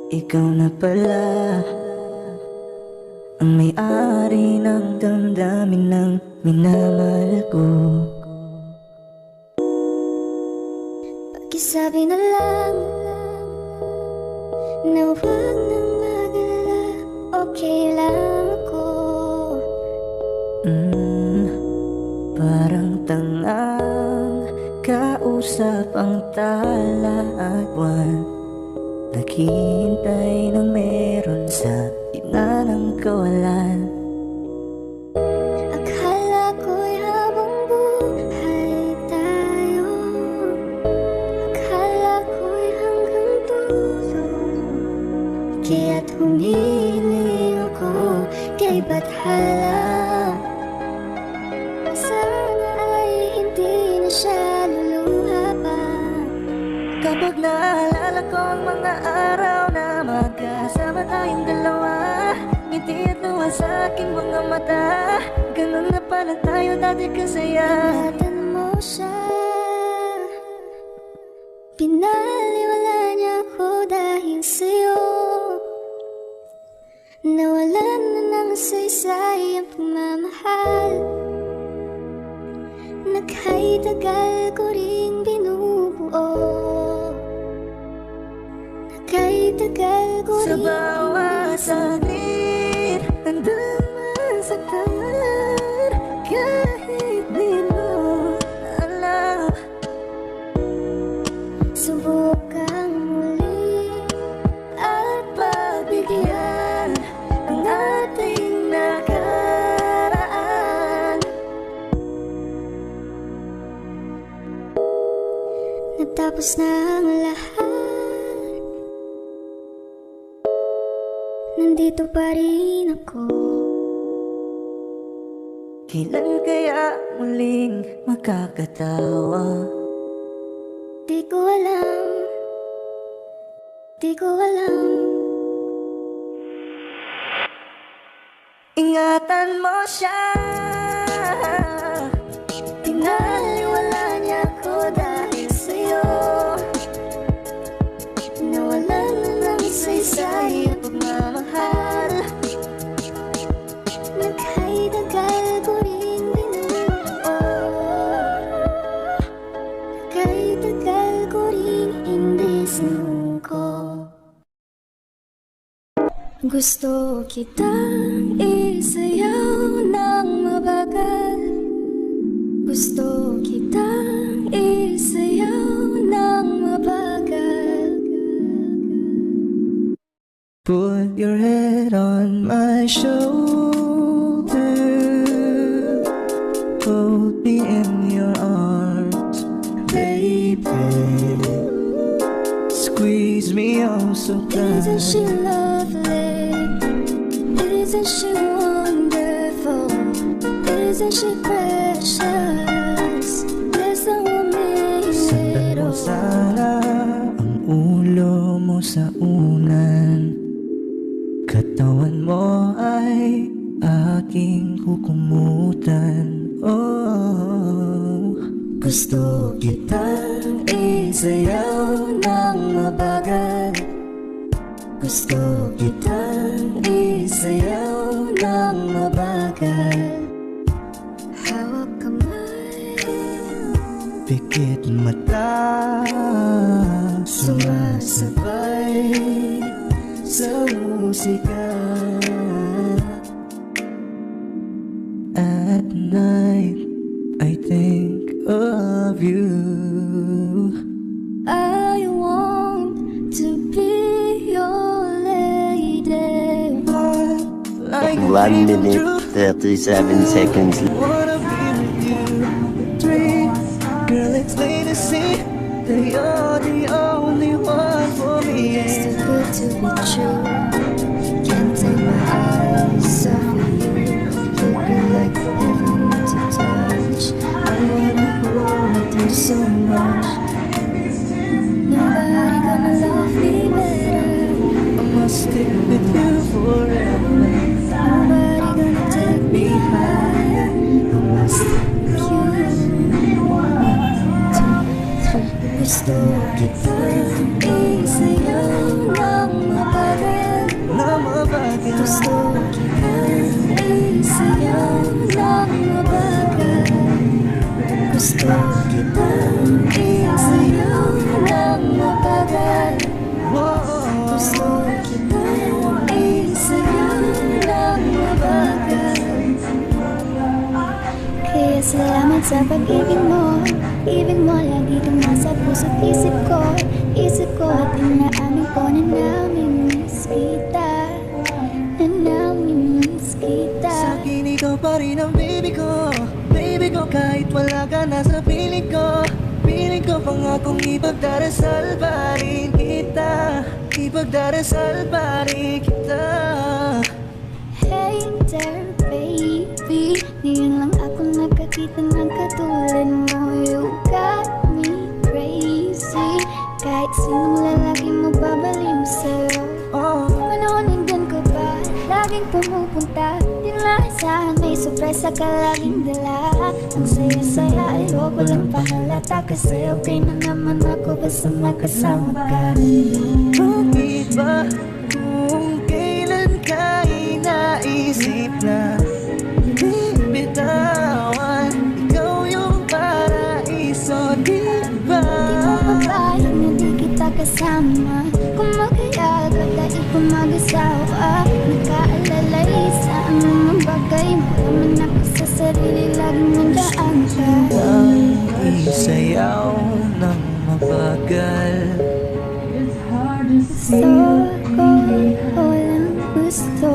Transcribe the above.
ikaw na pala ang may-ari ng damdamin ng minamahal ko. Pakisabi na lang na huwag nang mag-alala, okay lang ako. Parang tangang kausap ang tala at buwan, naghihintay ng meron sa gitna ng kawalan. Akala ko'y habang buhay tayo, akala ko'y hanggang dulo, kaya't humiling ako kay bathala. Sana ay hindi na siya luluha pa. Kapag naalala ko ang mga araw na magkasama tayong dalawa, ngiti at luha sa aking mga mata, ganun na pala tayo dati kasaya. Ingatan mo siya, pinaliwala niya ako dahil sa'yo. Nawalan na ng saysay ang pagmamahal, nakay-tagal ko ring binubuo, nakay-tagal ko Sa ring bawat saglit, handang masaktan, kahit di mo alam. subukang muli At pagbigyan ang ating nakaraan. natapos na ang lahat, nandito pa rin ako. Kailan kaya muling makakatawa? Di ko alam, di ko alam. Ingatan mo siya, pinaliwala niya ako dahil sa'yo. Nawalan na ng Saysay ang pagmamahal, nakay-tagal ko rin binubuo, nakay-tagal ko rin hindi sinuko. Gusto kitang isayaw ng mabagal, gusto kitang isayaw ng mabagal. put your head on my shoulder, hold me in your arms, baby. Squeeze me oh so Isn't she tight. lovely? Isn't she wonderful? Isn't she precious? There's no Sandan amazing mo sana ang ulo mo sa unan, katawan mo ay aking kukumutan. Oh, gusto kitang isayaw ng mabagal, gusto kitang isayaw ng mabagal. hawak kamay, Pikit mata, sumasabay sa musika. At night, I think of you. I want to be your lady. Like 1 minute 37 seconds. Wanna be with you. 3, girl, it's late to see that you're the only one for me. It's too good to be true. Can't take my eyes off of you. You feel like heaven to touch. I wanna hold you so much. Nobody gonna love me better. I must stick with you forever. Nobody gonna take me higher. I must with you. 2, 3. Gusto kitang isayaw ng mababa. sa pag-ibig mo lagi kang nasa puso't isip ko at inaamin ko na namimiss kita, na namimiss kita. Sa'kin ikaw pa rin ang baby ko kahit wala ka na sa piling ko pangakong ipagdarasal pa rin kita, Hey there baby, ngayon lang ako nakakita ng katulad mo. You got me crazy, kahit sinong lalaki mo babaliw sa'yo. Panahon nandun ka ba, laging pumupunta, di naasahan may sorpresa ka laging dala. Ang saya-saya ayoko lang pahalata, kasi okay na naman ako basta makasama ka. Bakit ba kung kailan ka inaisip na bibitawan? Ikaw yung paraiso, di ba? Di mo papayag na di kita kasama, kung magkayag at dahil kung mag-asawa. Nakaalalay sa anong bagay mo naman ako sa sarili, laging nandaan ka. Isayaw ng mabagal. Gusto ko lang gusto